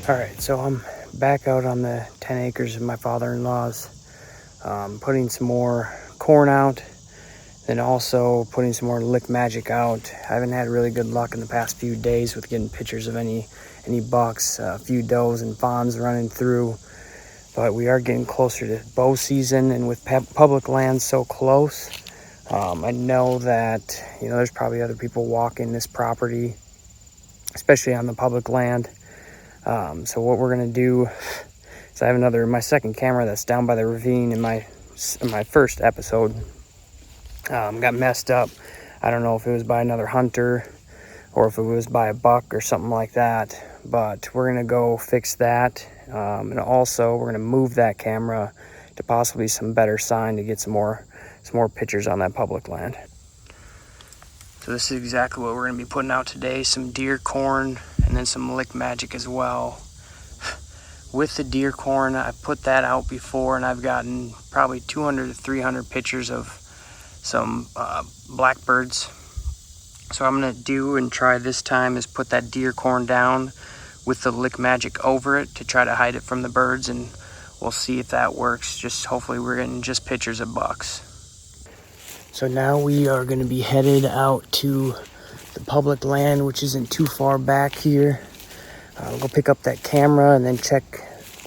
Alright, so I'm back out on the 10 acres of my father-in-law's, putting some more corn out, then also putting some more Lick Magic out. I haven't had really good luck in the past few days with getting pictures of any bucks, a few does and fawns running through, but we are getting closer to bow season, and with public land so close, I know that, there's probably other people walking this property, especially on the public land. So what we're gonna do is I have my second camera that's down by the ravine in my first episode got messed up. I don't know if it was by another hunter or if it was by a buck or something like that, but we're gonna go fix that. And also we're gonna move that camera to possibly some better sign to get some more pictures on that public land. So this is exactly what we're gonna be putting out today: some deer corn and then some Lick Magic as well. With the deer corn, I put that out before, and I've gotten probably 200 to 300 pictures of some blackbirds. So what I'm gonna do and try this time is put that deer corn down with the Lick Magic over it to try to hide it from the birds, and we'll see if that works. Just hopefully we're getting just pictures of bucks. So now we are gonna be headed out to the public land, which isn't too far back here. I'll go pick up that camera and then check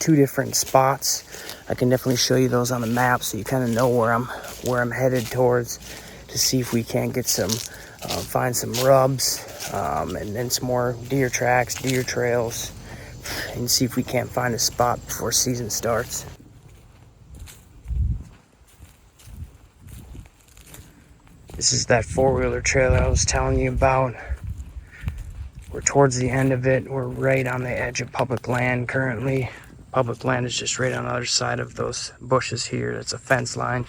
2 different spots. I can definitely show you those on the map so you kind of know where I'm headed towards, to see if we can't get some find some rubs, and then some more deer tracks, deer trails, and see if we can't find a spot before season starts. This is that 4-wheeler trailer I was telling you about. We're towards the end of it. We're right on the edge of public land currently. Public land is just right on the other side of those bushes here. That's a fence line.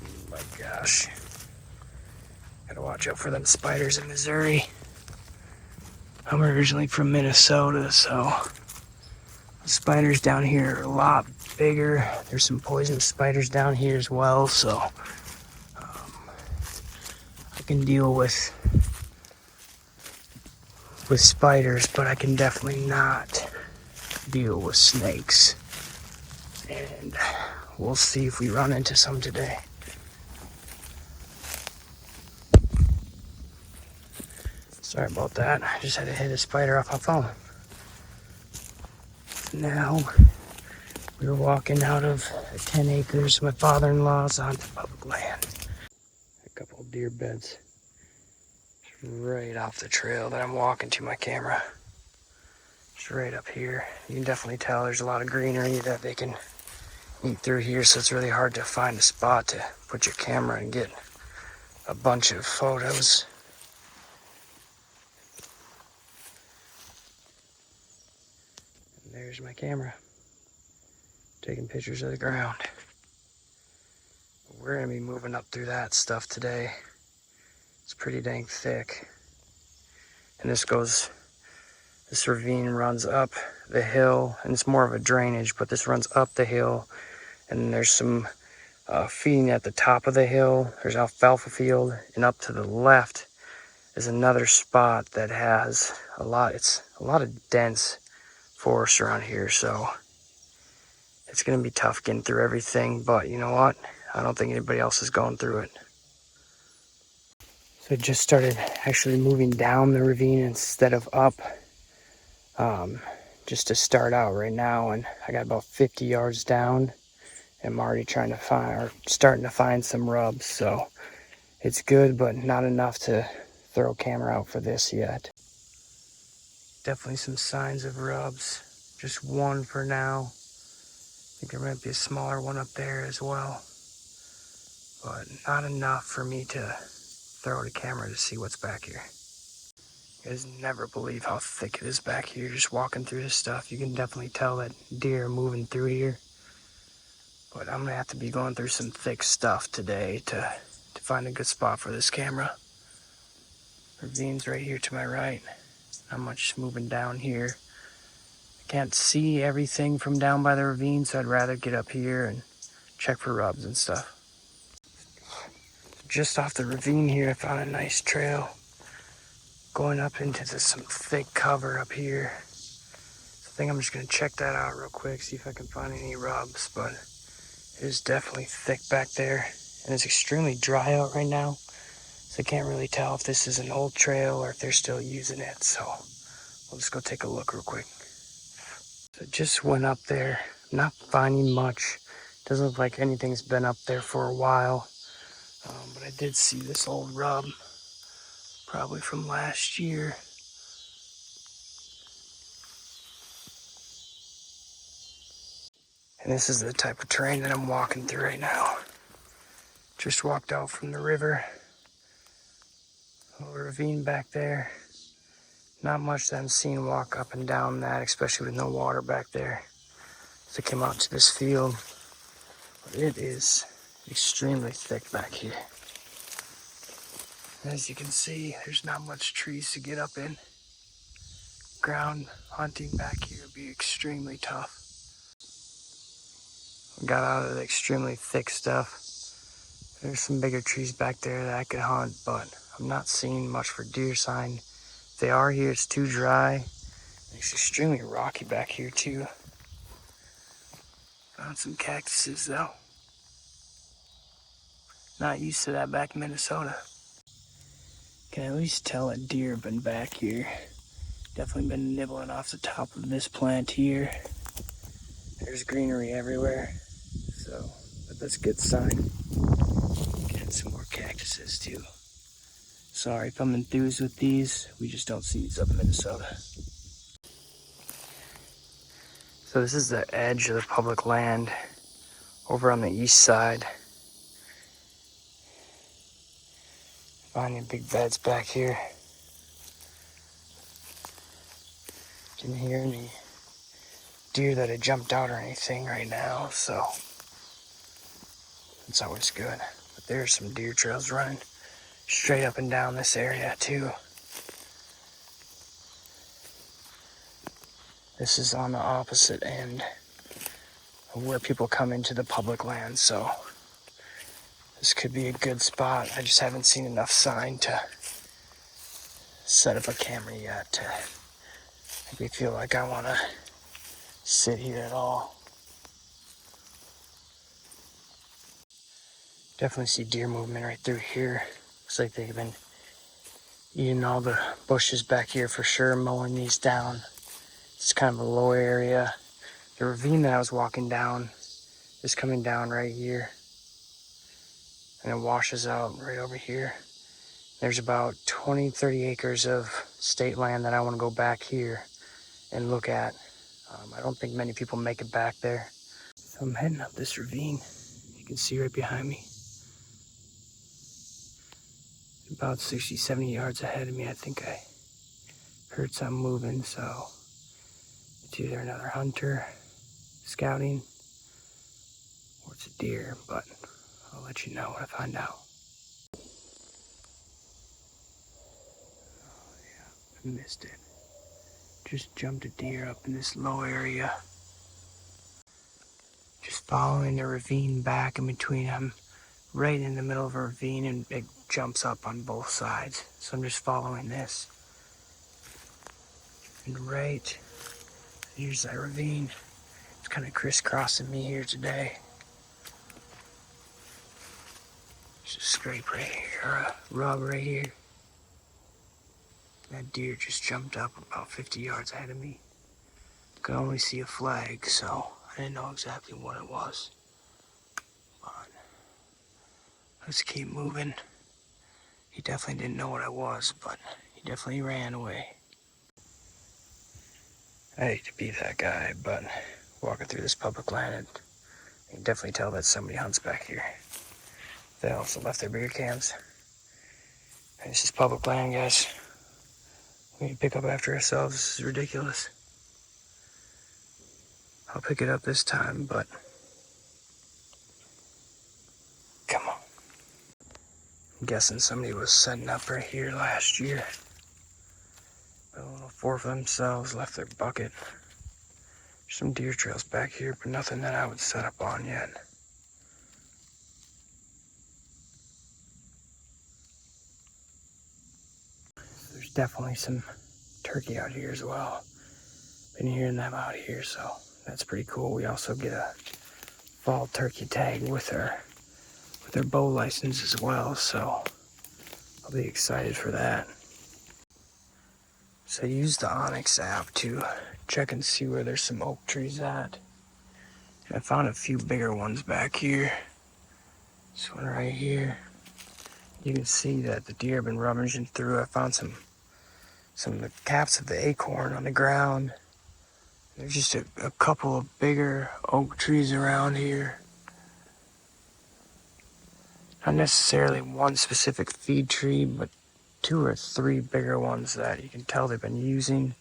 Oh my gosh. Gotta watch out for them spiders in Missouri. I'm originally from Minnesota, so the spiders down here are a lot bigger. There's some poisonous spiders down here as well, so I can deal with spiders, but I can definitely not deal with snakes. And we'll see if we run into some today. Sorry about that. I just had to hit a spider off my phone. Now we're walking out of 10 acres of my father-in-law's onto public land. A couple of deer beds right off the trail that I'm walking to my camera. It's right up here. You can definitely tell there's a lot of greenery that they can eat through here, so it's really hard to find a spot to put your camera and get a bunch of photos. And there's my camera, taking pictures of the ground. We're gonna be moving up through that stuff today. It's pretty dang thick. And this ravine runs up the hill, and it's more of a drainage, but this runs up the hill, and there's some feeding at the top of the hill. There's alfalfa field, and up to the left is another spot that has it's a lot of dense forest around here, so it's gonna be tough getting through everything, but you know what? I don't think anybody else is going through it. So I just started actually moving down the ravine instead of up, just to start out right now, and I got about 50 yards down. I'm already starting to find some rubs, so it's good, but not enough to throw camera out for this yet. Definitely some signs of rubs. Just one for now. I think there might be a smaller one up there as well, but not enough for me to throw the camera to see what's back here. You guys never believe how thick it is back here. Just walking through this stuff, you can definitely tell that deer are moving through here. But I'm gonna have to be going through some thick stuff today to find a good spot for this camera. Ravine's right here to my right. Not much moving down here. Can't see everything from down by the ravine, so I'd rather get up here and check for rubs and stuff. Just off the ravine here, I found a nice trail going up into some thick cover up here. So I think I'm just gonna check that out real quick, see if I can find any rubs, but it is definitely thick back there. And it's extremely dry out right now, so I can't really tell if this is an old trail or if they're still using it. So we'll just go take a look real quick. So just went up there, not finding much. Doesn't look like anything's been up there for a while. But I did see this old rub, probably from last year. And this is the type of terrain that I'm walking through right now. Just walked out from the river. A little ravine back there. Not much that I'm seeing walk up and down that, especially with no water back there. So I came out to this field. But it is extremely thick back here. As you can see, there's not much trees to get up in. Ground hunting back here would be extremely tough. Got out of the extremely thick stuff. There's some bigger trees back there that I could hunt, but I'm not seeing much for deer sign. If they are here, it's too dry. It's extremely rocky back here too. Found some cactuses though. Not used to that back in Minnesota. Can at least tell a deer been back here. Definitely been nibbling off the top of this plant here. There's greenery everywhere, so but that's a good sign. Getting some more cactuses too. Sorry if I'm enthused with these. We just don't see these up in Minnesota. So this is the edge of the public land over on the east side. Finding big beds back here. Didn't hear any deer that had jumped out or anything right now, so it's always good. But there's some deer trails running straight up and down this area too. This is on the opposite end of where people come into the public land, so this could be a good spot. I just haven't seen enough sign to set up a camera yet to make me feel like I want to sit here at all. Definitely see deer movement right through here. Looks like they've been eating all the bushes back here for sure, mowing these down. It's kind of a low area. The ravine that I was walking down is coming down right here, and it washes out right over here. There's about 20-30 acres of state land that I want to go back here and look at. I don't think many people make it back there. So I'm heading up this ravine. You can see right behind me. About 60-70 yards ahead of me, I think I heard something moving, so it's either another hunter scouting or it's a deer, but I'll let you know when I find out. Oh yeah, I missed it. Just jumped a deer up in this low area. Just following the ravine back in between them. Right in the middle of a ravine, and it jumps up on both sides. So I'm just following this. And right here's that ravine. It's kind of crisscrossing me here today. There's a scrape right here, or a rub right here. That deer just jumped up about 50 yards ahead of me. Could only see a flag, so I didn't know exactly what it was. But let's keep moving. He definitely didn't know what I was, but he definitely ran away. I hate to be that guy, but walking through this public land, you can definitely tell that somebody hunts back here. They also left their beer cans. And this is public land, guys. We need to pick up after ourselves. This is ridiculous. I'll pick it up this time, but come on. I'm guessing somebody was setting up right here last year. Built a little fort for themselves, left their bucket. Some deer trails back here, but nothing that I would set up on yet. There's definitely some turkey out here as well. Been hearing them out here, so that's pretty cool. We also get a fall turkey tag with our bow license as well, so I'll be excited for that. So I use the Onyx app to check and see where there's some oak trees at. And I found a few bigger ones back here. This one right here. You can see that the deer have been rummaging through. I found some of the caps of the acorn on the ground. There's just a couple of bigger oak trees around here. Not necessarily one specific feed tree, but 2 or 3 bigger ones that you can tell they've been using.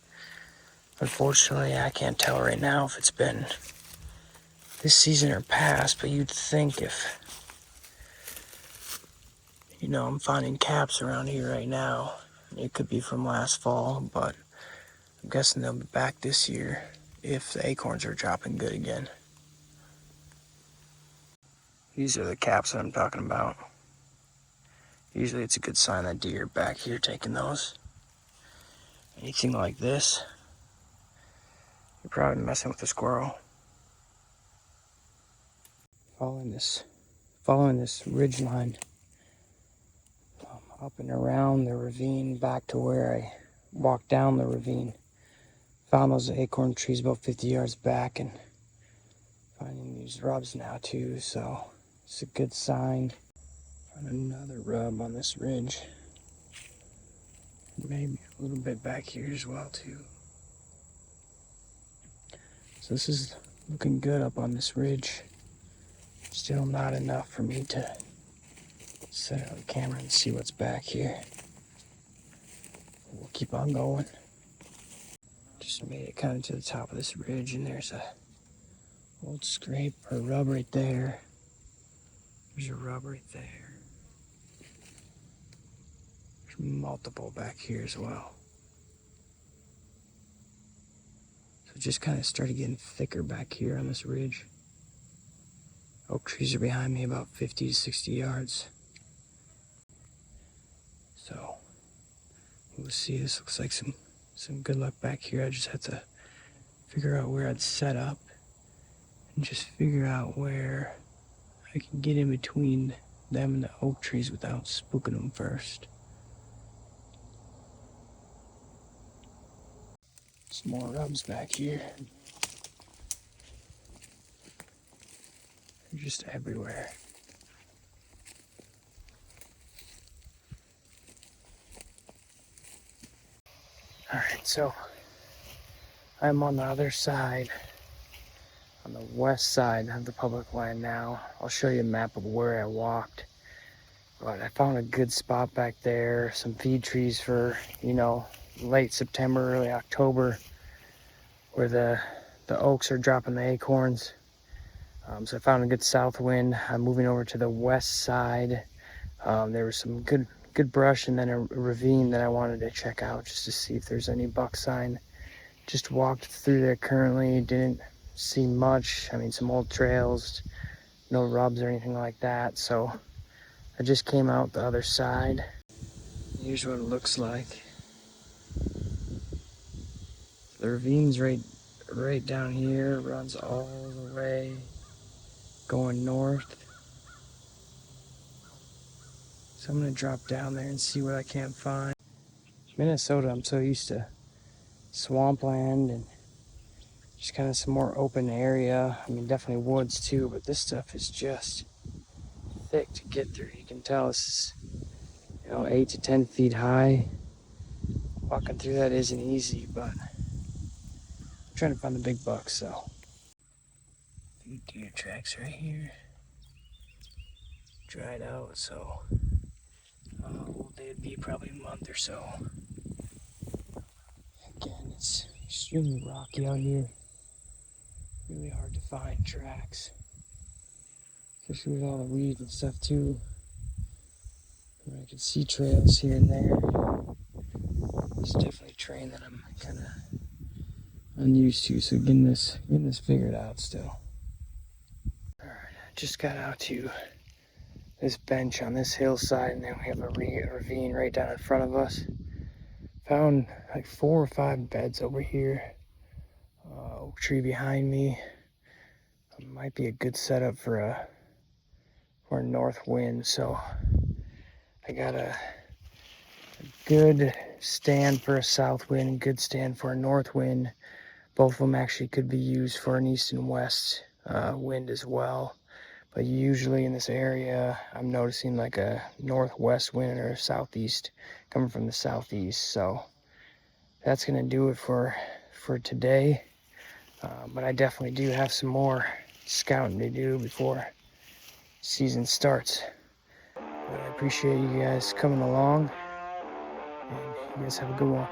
Unfortunately, I can't tell right now if it's been this season or past, but you'd think if, I'm finding caps around here right now. It could be from last fall, but I'm guessing they'll be back this year if the acorns are dropping good again. These are the caps that I'm talking about. Usually it's a good sign that deer are back here taking those. Anything like this, you're probably messing with a squirrel. Following this ridge line up and around the ravine back to where I walked down the ravine. Found those acorn trees about 50 yards back and finding these rubs now too, so it's a good sign. Found another rub on this ridge. Maybe a little bit back here as well too. So this is looking good up on this ridge. Still not enough for me to set out the camera and see what's back here. We'll keep on going. Just made it kind of to the top of this ridge, and there's a old scrape or rub right there. There's a rub right there. There's multiple back here as well. So it just kind of started getting thicker back here on this ridge. Oak trees are behind me about 50 to 60 yards. So we'll see. This looks like some good luck back here. I just had to figure out where I'd set up and just figure out where I can get in between them and the oak trees without spooking them first. Some more rubs back here. They're just everywhere. Alright, so I'm on the other side, on the west side of the public land now. I'll show you a map of where I walked. But I found a good spot back there, some feed trees for, late September, early October, where the oaks are dropping the acorns. So I found a good south wind. I'm moving over to the west side. There was some good brush and then a ravine that I wanted to check out just to see if there's any buck sign. Just walked through there currently, didn't see much. I mean, some old trails, no rubs or anything like that. So I just came out the other side. Here's what it looks like. The ravine's right down here, runs all the way going north. So I'm gonna drop down there and see what I can find. Minnesota, I'm so used to swampland and just kind of some more open area. I mean, definitely woods too, but this stuff is just thick to get through. You can tell this is, 8 to 10 feet high. Walking through that isn't easy, but I'm trying to find the big bucks, so. Few deer tracks right here. Dried out, so they'd be probably a month or so. Again, it's extremely rocky out here. Really hard to find tracks, especially with all the weeds and stuff too. I can see trails here and there. It's definitely terrain that I'm kind of unused to, so getting this figured out still. All right, I just got out to this bench on this hillside, and then we have a ravine right down in front of us. Found like 4 or 5 beds over here. Oak tree behind me. Might be a good setup for a north wind. So I got a good stand for a south wind, good stand for a north wind. Both of them actually could be used for an east and west wind as well. But usually in this area, I'm noticing like a northwest wind or a southeast coming from the southeast. So that's gonna do it for today. But I definitely do have some more scouting to do before season starts. But I appreciate you guys coming along, and you guys have a good one.